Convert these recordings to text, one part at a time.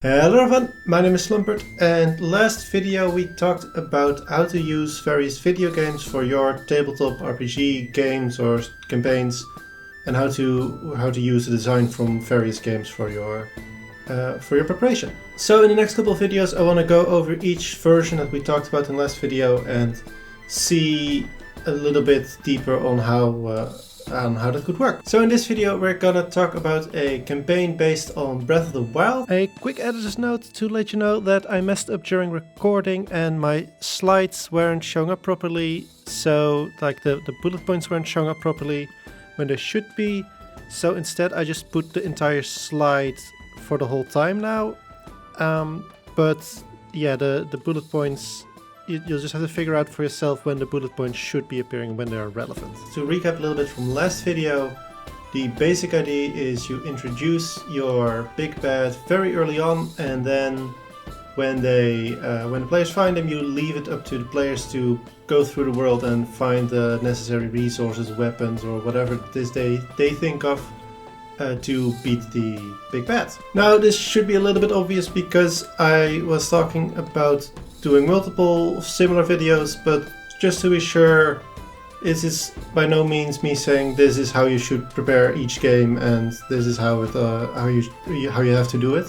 Hello everyone, my name is Slumpert, and last video we talked about how to use various video games for your tabletop RPG games or campaigns, and how to use the design from various games for your preparation. So in the next couple of videos I want to go over each version that we talked about in the last video and see a little bit deeper on how that could work. So in this video we're gonna talk about a campaign based on Breath of the Wild. A quick editor's note to let you know that I messed up during recording and my slides weren't showing up properly, so like the bullet points weren't showing up properly when they should be. So instead I just put the entire slide for the whole time now. But yeah, the bullet points, you'll just have to figure out for yourself when the bullet points should be appearing and when they are relevant. To recap a little bit from last video, the basic idea is you introduce your big bad very early on, and then when the players find them, you leave it up to the players to go through the world and find the necessary resources, weapons, or whatever it is they think of to beat the big bad. Now this should be a little bit obvious because I was talking about doing multiple similar videos, but just to be sure, this is by no means me saying this is how you should prepare each game and this is how you have to do it.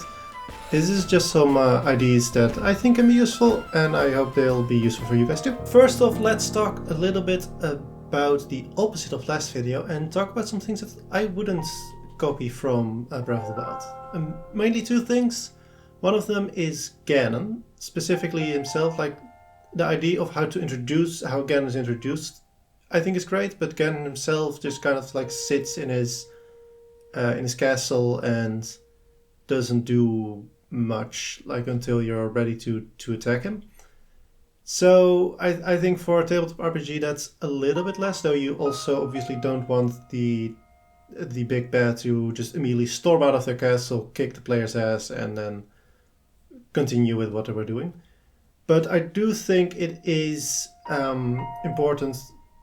This is just some ideas that I think can be useful, and I hope they'll be useful for you guys too. First off, let's talk a little bit about the opposite of last video and talk about some things that I wouldn't copy from Breath of the Wild. Mainly two things. One of them is Ganon, specifically himself. Like the idea of how Ganon is introduced, I think is great, but Ganon himself just kind of like sits in his castle and doesn't do much like until you're ready to attack him. So I think for a tabletop RPG that's a little bit less, though you also obviously don't want the big bad to just immediately storm out of their castle, kick the player's ass, and then continue with what they were doing. But I do think it is important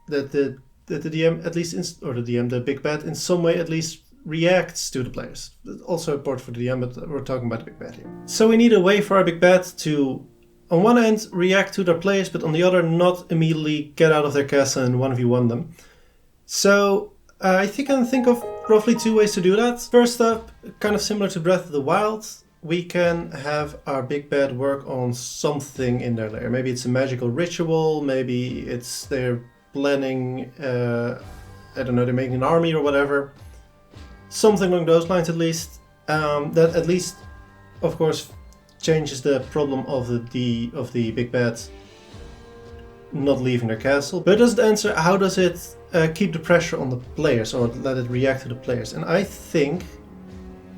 that the DM at least, the big bad in some way at least reacts to the players. That's also important for the DM, but we're talking about the big bad here. So we need a way for our big bad to, on one end, react to their players, but on the other, not immediately get out of their castle and 1v1 them. So I think I can think of roughly two ways to do that. First up, kind of similar to Breath of the Wild, we can have our big bad work on something in their lair. Maybe it's a magical ritual, maybe it's they're planning, I don't know, they're making an army or whatever. Something along those lines at least. That at least, of course, changes the problem of the big bad not leaving their castle. But it doesn't answer how does it keep the pressure on the players or let it react to the players. And I think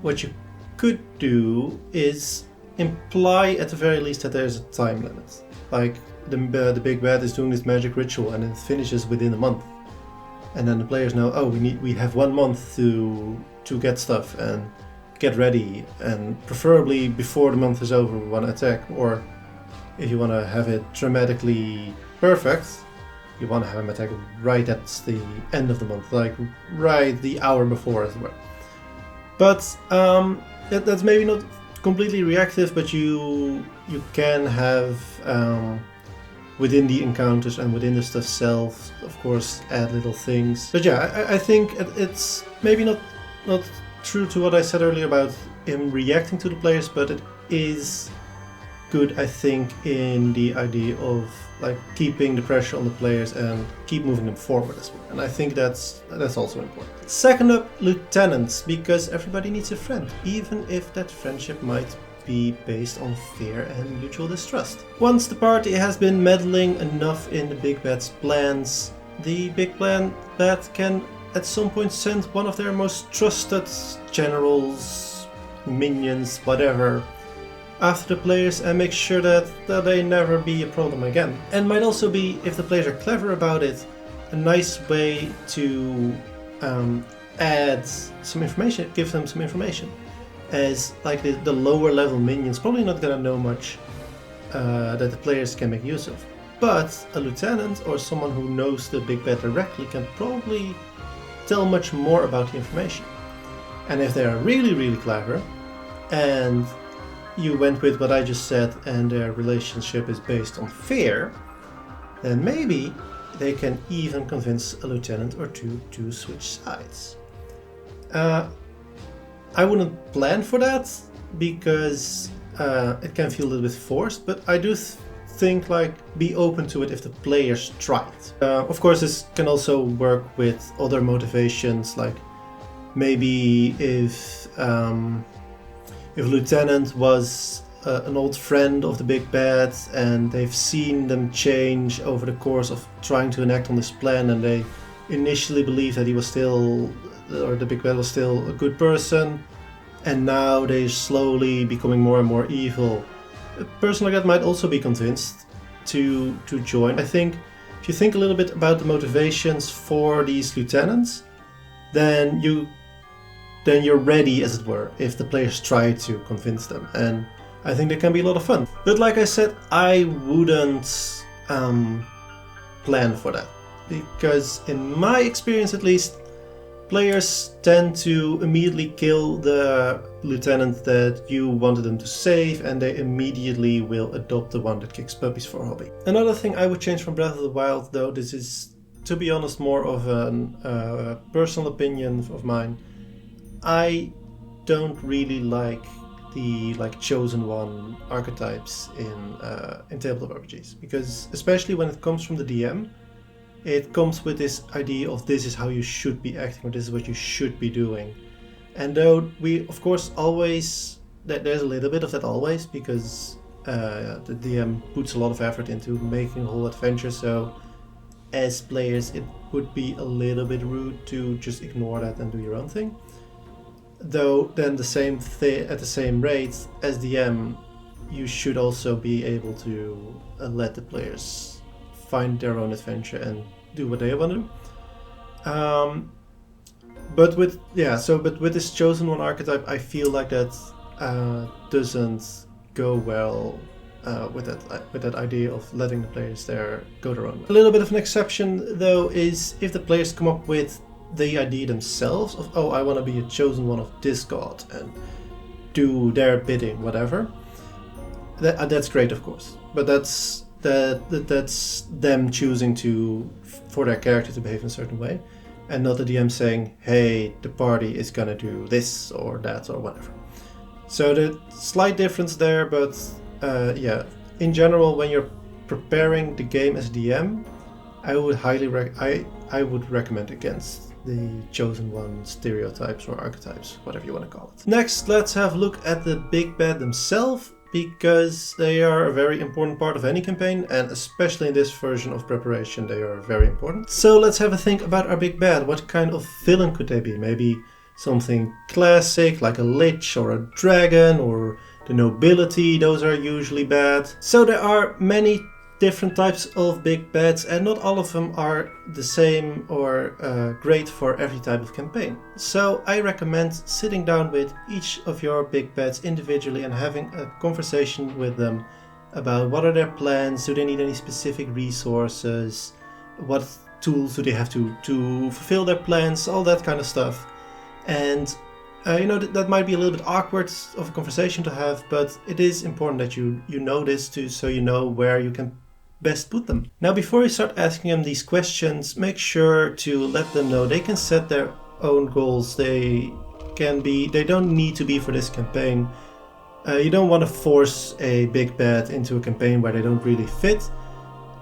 what you could do is imply at the very least that there's a time limit. Like the big bad is doing this magic ritual and it finishes within a month. And then the players know, oh, we have 1 month to get stuff and get ready, and preferably before the month is over we want to attack. Or if you want to have it dramatically perfect, you want to have them attack right at the end of the month, like right the hour before as well. But that's maybe not completely reactive, but you can have within the encounters and within the stuff itself, of course, add little things. But yeah, I think it's maybe not true to what I said earlier about him reacting to the players, but it is good, I think, in the idea of like keeping the pressure on the players and keep moving them forward as well. And I think that's also important. Second up, lieutenants, because everybody needs a friend, even if that friendship might be based on fear and mutual distrust. Once the party has been meddling enough in the big bad's plans, the big bad can at some point send one of their most trusted generals, minions, whatever, after the players and make sure that they never be a problem again. And might also be, if the players are clever about it, a nice way to add some information, give them some information. As like the lower level minions probably not gonna know much that the players can make use of. But a lieutenant or someone who knows the big bad directly can probably tell much more about the information. And if they are really, really clever and you went with what I just said and their relationship is based on fear, then maybe they can even convince a lieutenant or two to switch sides. I wouldn't plan for that because it can feel a little bit forced, but I do think like be open to it if the players try it. Of course, this can also work with other motivations, like maybe if Lieutenant was an old friend of the Big Bad and they've seen them change over the course of trying to enact on this plan, and they initially believed that he was still, or the Big Bad was still a good person, and now they're slowly becoming more and more evil. A person like that might also be convinced to join. I think if you think a little bit about the motivations for these lieutenants, then you're ready, as it were, if the players try to convince them, and I think they can be a lot of fun. But like I said, I wouldn't plan for that, because in my experience at least, players tend to immediately kill the lieutenant that you wanted them to save, and they immediately will adopt the one that kicks puppies for a hobby. Another thing I would change from Breath of the Wild, though, this is, to be honest, more of a personal opinion of mine. I don't really like the chosen one archetypes in tabletop RPGs, because especially when it comes from the DM, it comes with this idea of this is how you should be acting, or this is what you should be doing. And though we of course always, there's a little bit of that always, because the DM puts a lot of effort into making a whole adventure, so as players it would be a little bit rude to just ignore that and do your own thing. Though then at the same rate as DM, you should also be able to let the players find their own adventure and do what they want to do. But with this chosen one archetype, I feel like that doesn't go well with that idea of letting the players there go their own way. A little bit of an exception though is if the players come up with the idea themselves of, oh, I want to be a chosen one of this god and do their bidding, whatever. That's great, of course, but that's them choosing for their character to behave in a certain way, and not the DM saying, hey, the party is gonna do this or that or whatever. So the slight difference there, but in general, when you're preparing the game as DM, I would I would recommend against the chosen one stereotypes or archetypes, whatever you want to call it. Next, let's have a look at the Big Bad themselves, because they are a very important part of any campaign, and especially in this version of preparation they are very important. So let's have a think about our Big Bad. What kind of villain could they be? Maybe something classic like a lich or a dragon, or the nobility, those are usually bad. So there are many different types of Big Bads, and not all of them are the same or great for every type of campaign. So I recommend sitting down with each of your Big Bads individually and having a conversation with them about what are their plans, do they need any specific resources, what tools do they have to fulfill their plans, all that kind of stuff. And that might be a little bit awkward of a conversation to have, but it is important that you know this too, so you know where you can best put them. Now, before you start asking them these questions, make sure to let them know they can set their own goals. They don't need to be for this campaign. You don't want to force a Big Bad into a campaign where they don't really fit.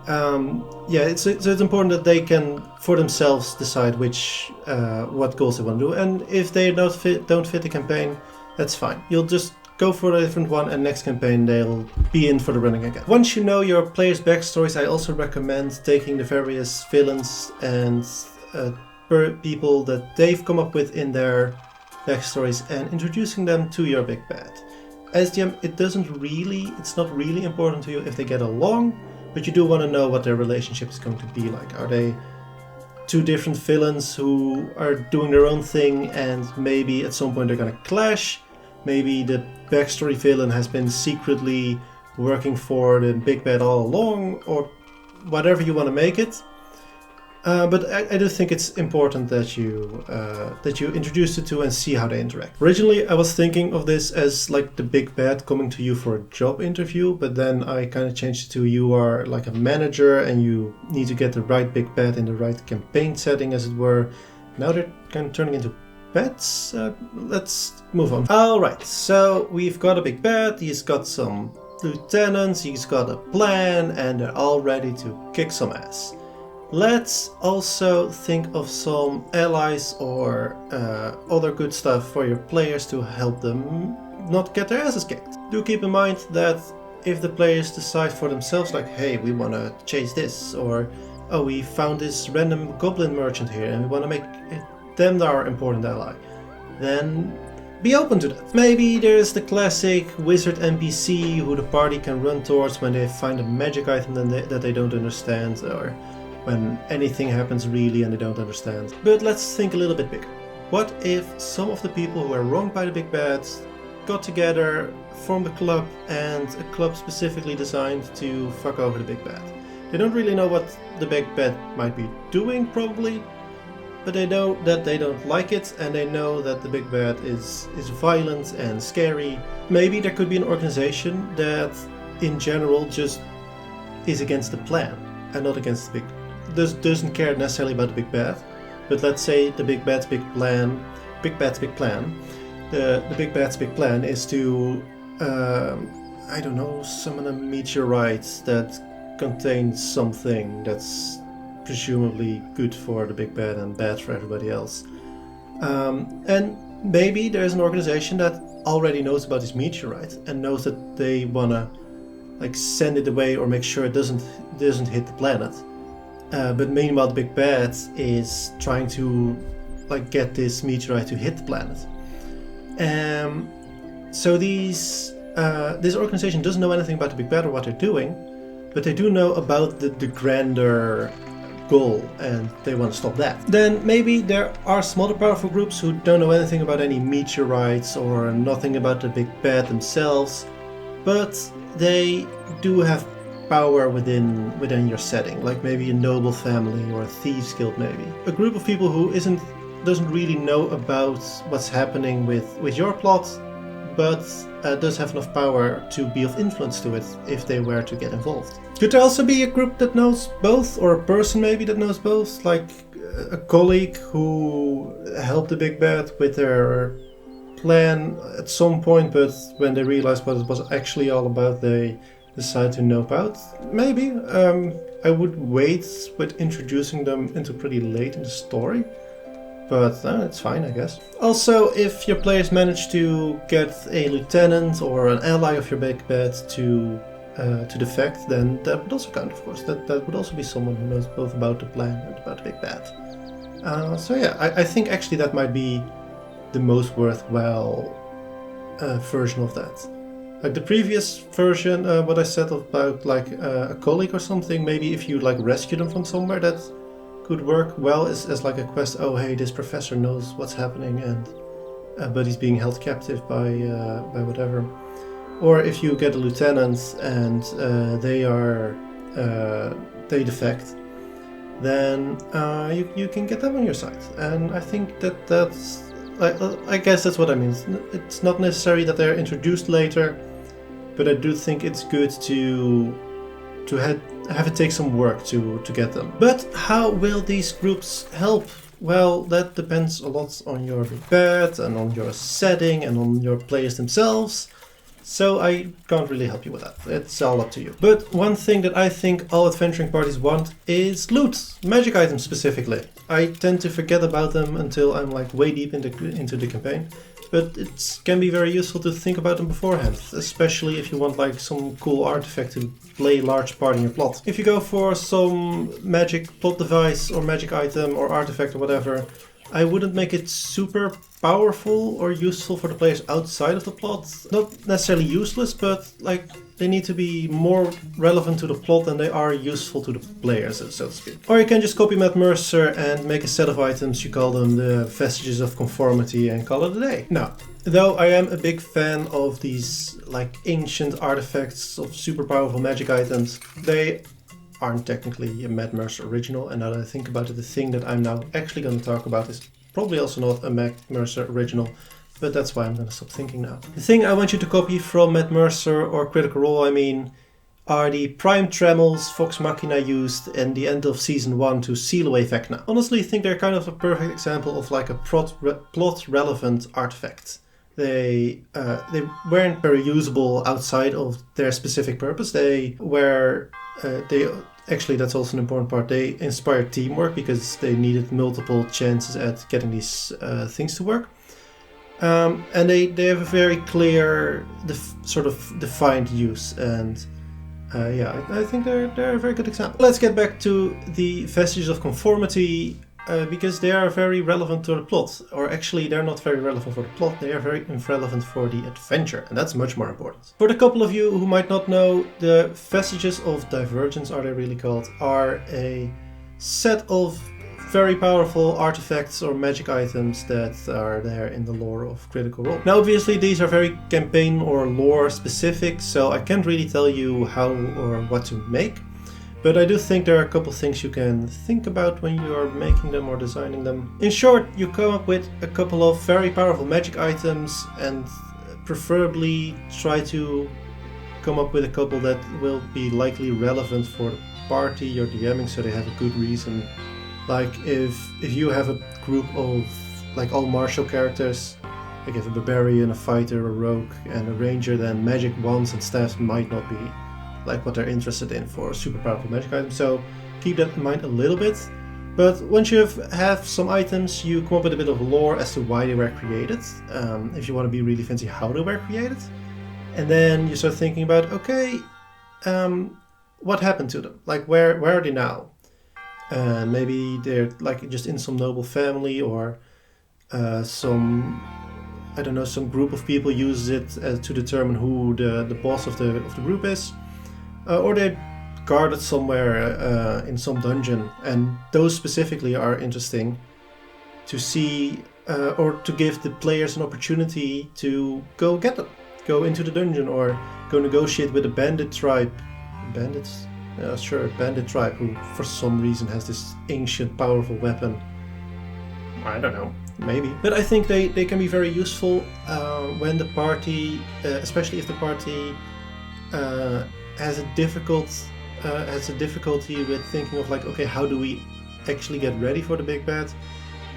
It's important that they can for themselves decide what goals they want to do, and if they don't fit the campaign, that's fine. You'll just go for a different one, and next campaign they'll be in for the running again. Once you know your players' backstories, I also recommend taking the various villains and people that they've come up with in their backstories and introducing them to your Big Bad. As DM, it's not really important to you if they get along, but you do want to know what their relationship is going to be like. Are they two different villains who are doing their own thing and maybe at some point they're going to clash? Maybe the backstory villain has been secretly working for the Big Bad all along, or whatever you want to make it. But I do think it's important that you introduce the two and see how they interact. Originally, I was thinking of this as like the big bad coming to you for a job interview, but then I kind of changed it to you are like a manager and you need to get the right big bad in the right campaign setting, as it were. Now they're kind of turning into pets. Let's move on. All right, so we've got a big bad. He's got some lieutenants. He's got a plan, and they're all ready to kick some ass. Let's also think of some allies or other good stuff for your players to help them not get their asses kicked. Do keep in mind that if the players decide for themselves, like, hey, we want to chase this, or oh, we found this random goblin merchant here and we want to make them our important ally, then be open to that. Maybe there's the classic wizard NPC who the party can run towards when they find a magic item that they don't understand, or when anything happens really and they don't understand. But let's think a little bit bigger. What if some of the people who were wronged by the big bad got together, formed a club, and a club specifically designed to fuck over the big bad? They don't really know what the big bad might be doing, probably, but they know that they don't like it, and they know that the big bad is violent and scary. Maybe there could be an organization that in general just is against the plan and not against the doesn't care necessarily about the big bad, but let's say the big bad's big plan is to I don't know, summon a meteorite that contains something that's presumably good for the big bad and bad for everybody else. And maybe there's an organization that already knows about this meteorite and knows that they wanna like send it away or make sure it doesn't hit the planet. But meanwhile, the big bad is trying to like get this meteorite to hit the planet. So this organization doesn't know anything about the big bad or what they're doing, but they do know about the grander goal, and they want to stop that. Then maybe there are some other powerful groups who don't know anything about any meteorites or nothing about the big bad themselves, but they do have power within your setting, like maybe a noble family or a thieves guild, maybe. A group of people who doesn't really know about what's happening with your plot, but does have enough power to be of influence to it if they were to get involved. Could there also be a group that knows both, or a person maybe that knows both, like a colleague who helped the big bad with their plan at some point, but when they realized what it was actually all about, they decide to nope out. Maybe. I would wait with introducing them until pretty late in the story, but it's fine, I guess. Also, if your players manage to get a lieutenant or an ally of your big bad to defect, then that would also count, of course. That would also be someone who knows both about the plan and about the big bad. So yeah, I think actually that might be the most worthwhile version of that. Like the previous version, what I said about like a colleague or something, maybe if you like rescue them from somewhere, that could work well as like a quest. Oh hey, this professor knows what's happening, and but he's being held captive by whatever. Or if you get a lieutenant and they defect, then you can get them on your side. And I think that's I guess that's what I mean. It's not necessary that they're introduced later, but I do think it's good to have it take some work to get them. But how will these groups help? Well, that depends a lot on your big bad and on your setting and on your players themselves. So I can't really help you with that. It's all up to you. But one thing that I think all adventuring parties want is loot. Magic items specifically. I tend to forget about them until I'm like way deep into the campaign. But it can be very useful to think about them beforehand, especially if you want like some cool artifact to play a large part in your plot. If you go for some magic plot device or magic item or artifact or whatever, I wouldn't make it super powerful or useful for the players outside of the plot. Not necessarily useless, but like they need to be more relevant to the plot than they are useful to the players, so to speak. Or you can just copy Matt Mercer and make a set of items, you call them the Vestiges of Conformity, and call it a day. Now, though I am a big fan of these like ancient artifacts of super powerful magic items, they aren't technically a Matt Mercer original, and now that I think about it, the thing that I'm now actually going to talk about is probably also not a Matt Mercer original, but that's why I'm going to stop thinking now. The thing I want you to copy from Matt Mercer or Critical Role, I mean, are the prime tremels Vox Machina used in the end of Season 1 to seal away Vecna. Honestly, I think they're kind of a perfect example of like a plot-relevant artifact. They weren't very usable outside of their specific purpose. Actually, that's also an important part. They inspired teamwork because they needed multiple chances at getting these things to work. And they have a very clear, sort of defined use, and I think they're a very good example. Let's get back to the vestiges of conformity, because they are very relevant to the plot. Or actually, they're not very relevant for the plot, they are very relevant for the adventure, and that's much more important. For the couple of you who might not know, the vestiges of divergence, are they really called, are a set of very powerful artifacts or magic items that are there in the lore of Critical Role. Now obviously these are very campaign or lore specific, so I can't really tell you how or what to make, but I do think there are a couple things you can think about when you are making them or designing them. In short, you come up with a couple of very powerful magic items and preferably try to come up with a couple that will be likely relevant for the party you're DMing, so they have a good reason. Like if you have a group of like all martial characters, like if a barbarian, a fighter, a rogue, and a ranger, then magic wands and staffs might not be like what they're interested in for super powerful magic items. So keep that in mind a little bit. But once you have some items, you come up with a bit of lore as to why they were created. If you want to be really fancy, how they were created, and then you start thinking about, okay, what happened to them? Like where are they now? And maybe they're like just in some noble family, or some group of people uses it to determine who the boss of the group is, or they're guarded somewhere in some dungeon, and those specifically are interesting to see, or to give the players an opportunity to go get them, go into the dungeon, or go negotiate with a bandit tribe. Bandits? Bandit tribe who for some reason has this ancient powerful weapon. I don't know, maybe. But I think they can be very useful when the party, especially if the party has a difficulty with thinking of like, okay, how do we actually get ready for the big bad?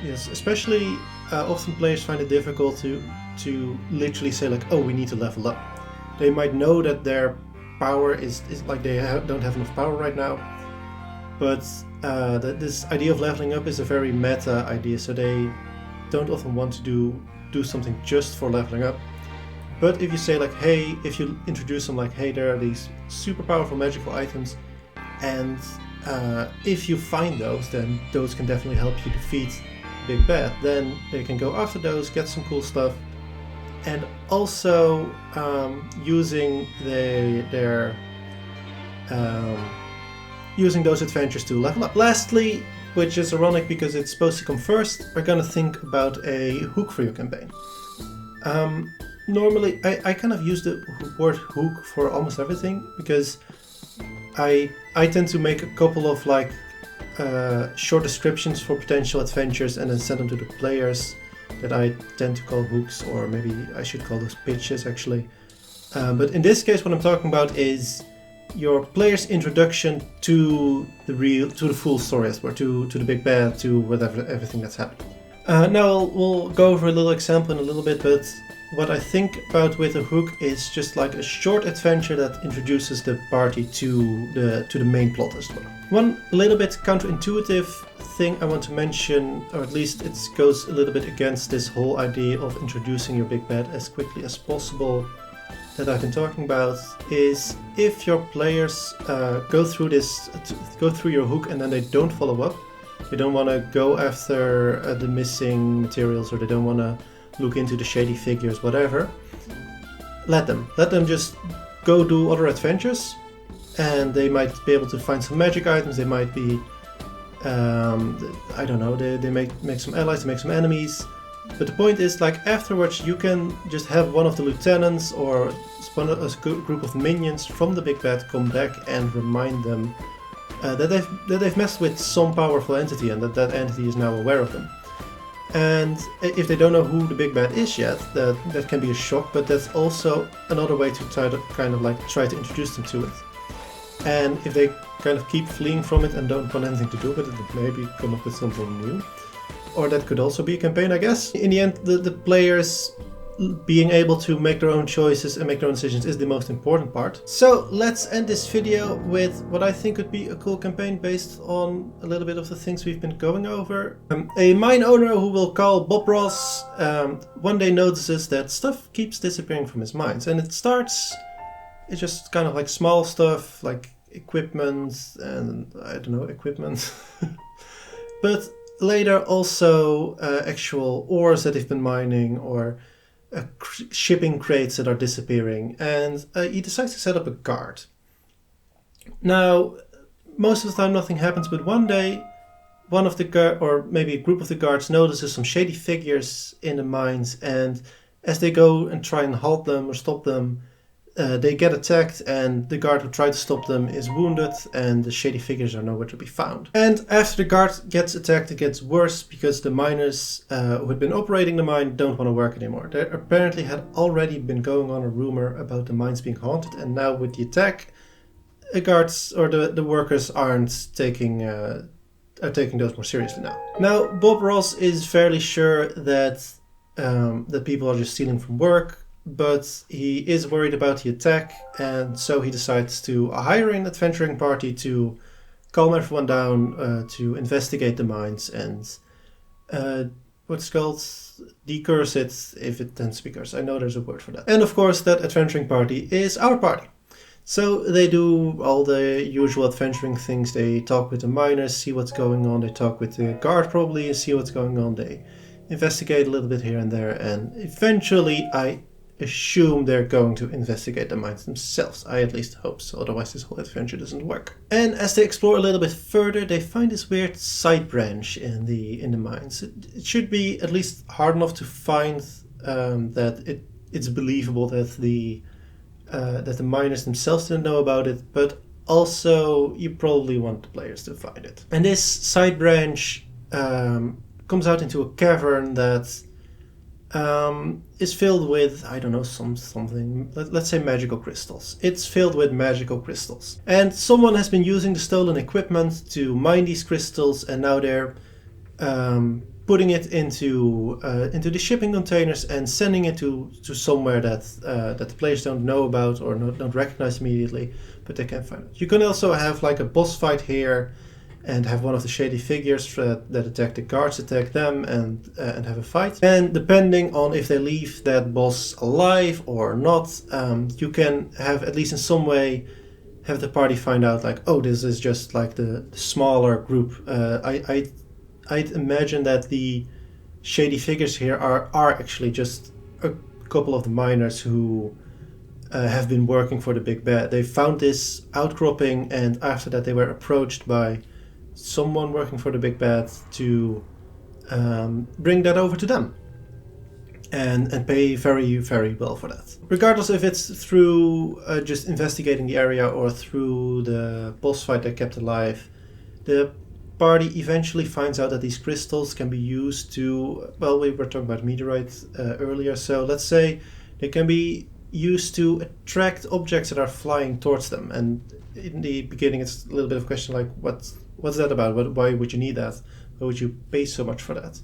Yes, especially often players find it difficult to literally say like, oh, we need to level up. They might know that their power is like they don't have enough power right now, but this idea of leveling up is a very meta idea, so they don't often want to do something just for leveling up. But if you say like, hey, if you introduce them like, hey, there are these super powerful magical items, and if you find those, then those can definitely help you defeat Big Bad, then they can go after those, get some cool stuff, and also using using those adventures to level up. Lastly, which is ironic because it's supposed to come first, we're gonna think about a hook for your campaign. Normally, I kind of use the word hook for almost everything, because I tend to make a couple of like short descriptions for potential adventures and then send them to the players, that I tend to call hooks, or maybe I should call those pitches actually. But in this case, what I'm talking about is your player's introduction to the full story, as well, to the big bad, to whatever, everything that's happened. Now we'll go over a little example in a little bit, but what I think about with a hook is just like a short adventure that introduces the party to the main plot as well. One little bit counterintuitive thing I want to mention, or at least it goes a little bit against this whole idea of introducing your big bad as quickly as possible that I've been talking about, is if your players go through your hook and then they don't follow up, they don't want to go after the missing materials, or they don't want to look into the shady figures, whatever, let them just go do other adventures, and they might be able to find some magic items, they might be I don't know, they make some allies, they make some enemies. But the point is, like, afterwards you can just have one of the lieutenants or a group of minions from the big bad come back and remind them that they've messed with some powerful entity, and that entity is now aware of them. And if they don't know who the big bad is yet, that can be a shock, but that's also another way to try to introduce them to it. And if they kind of keep fleeing from it and don't want anything to do with it, maybe come up with something new. Or that could also be a campaign, I guess. In the end, the players being able to make their own choices and make their own decisions is the most important part. So let's end this video with what I think would be a cool campaign based on a little bit of the things we've been going over. A mine owner who we'll call Bob Ross one day notices that stuff keeps disappearing from his mines, and it's just kind of like small stuff like equipment and I don't know, equipment. But later also actual ores that they've been mining, or shipping crates that are disappearing, and he decides to set up a guard. Now, most of the time nothing happens, but one day one of the or maybe a group of the guards notices some shady figures in the mines, and as they go and try and halt them or stop them, they get attacked, and the guard who tried to stop them is wounded, and the shady figures are nowhere to be found. And after the guard gets attacked, it gets worse because the miners who had been operating the mine don't want to work anymore. There apparently had already been going on a rumor about the mines being haunted, and now with the attack, the guards or the workers are taking those more seriously now. Now, Bob Ross is fairly sure that people are just stealing from work, but he is worried about the attack, and so he decides to hire an adventuring party to calm everyone down, to investigate the mines and what's called decurse it if it tends to be cursed. I know there's a word for that. And of course that adventuring party is our party. So they do all the usual adventuring things. They talk with the miners, see what's going on. They talk with the guard probably and see what's going on. They investigate a little bit here and there, and eventually I assume they're going to investigate the mines themselves. I at least hope so, otherwise this whole adventure doesn't work. And as they explore a little bit further, they find this weird side branch in the mines. It should be at least hard enough to find that it's believable that the miners themselves didn't know about it, but also you probably want the players to find it. And this side branch comes out into a cavern that is filled with, I don't know, something, let's say magical crystals. It's filled with magical crystals. And someone has been using the stolen equipment to mine these crystals, and now they're putting it into the shipping containers and sending it to somewhere that the players don't know about or don't recognize immediately, but they can find it. You can also have like a boss fight here and have one of the shady figures that attack the guards attack them and have a fight. And depending on if they leave that boss alive or not, you can have, at least in some way, have the party find out like, oh, this is just like the smaller group. I'd imagine that the shady figures here are actually just a couple of the miners who have been working for the big bad. They found this outcropping, and after that they were approached by someone working for the big bad to bring that over to them and pay very, very well for that. Regardless if it's through just investigating the area or through the boss fight they kept alive, the party eventually finds out that these crystals can be used to, well, we were talking about meteorites earlier, so let's say they can be used to attract objects that are flying towards them. And in the beginning it's a little bit of a question like, what's that about? Why would you need that? Why would you pay so much for that?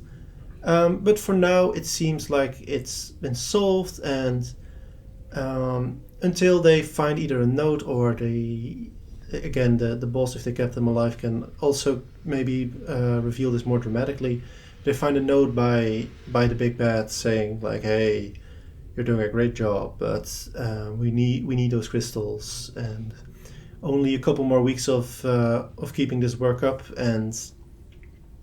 But for now, it seems like it's been solved, and until they find either a note or the boss, if they kept them alive, can also maybe reveal this more dramatically. They find a note by the big bad saying like, hey, you're doing a great job, but we need those crystals, and only a couple more weeks of keeping this work up, and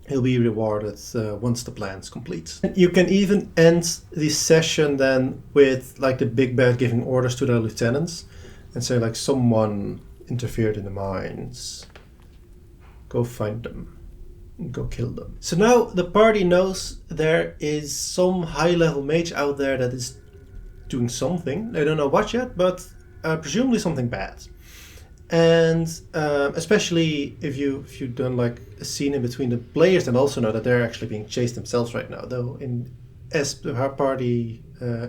he'll be rewarded once the plan's complete. You can even end the session then with like the big bad giving orders to their lieutenants and say like, someone interfered in the mines. Go find them. Go kill them. So now the party knows there is some high-level mage out there that is doing something. They don't know what yet, but presumably something bad. And especially if you've done like a scene in between the players, then also know that they're actually being chased themselves right now. Though as the party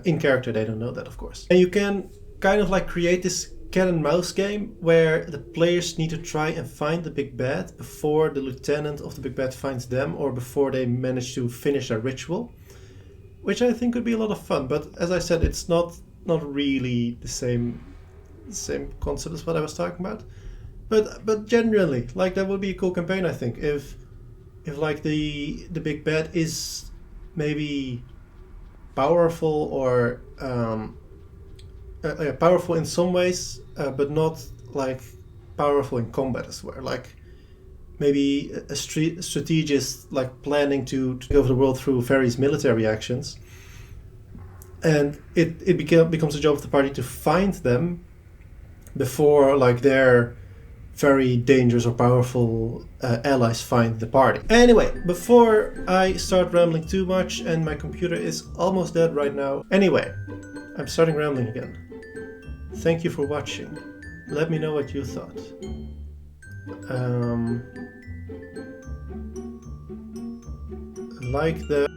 in character, they don't know that, of course. And you can kind of like create this cat and mouse game where the players need to try and find the big bad before the lieutenant of the big bad finds them, or before they manage to finish their ritual, which I think would be a lot of fun. But as I said, it's not really the same concept as what I was talking about. But generally, like, that would be a cool campaign, I think, if like the big bad is maybe powerful, or powerful in some ways, but not like powerful in combat as well. Like maybe a strategist, like planning to take over the world through various military actions, and it becomes a job of the party to find them before like their very dangerous or powerful allies find the party. Anyway, before I start rambling too much, and my computer is almost dead right now. Anyway, I'm starting rambling again. Thank you for watching. Let me know what you thought. Like the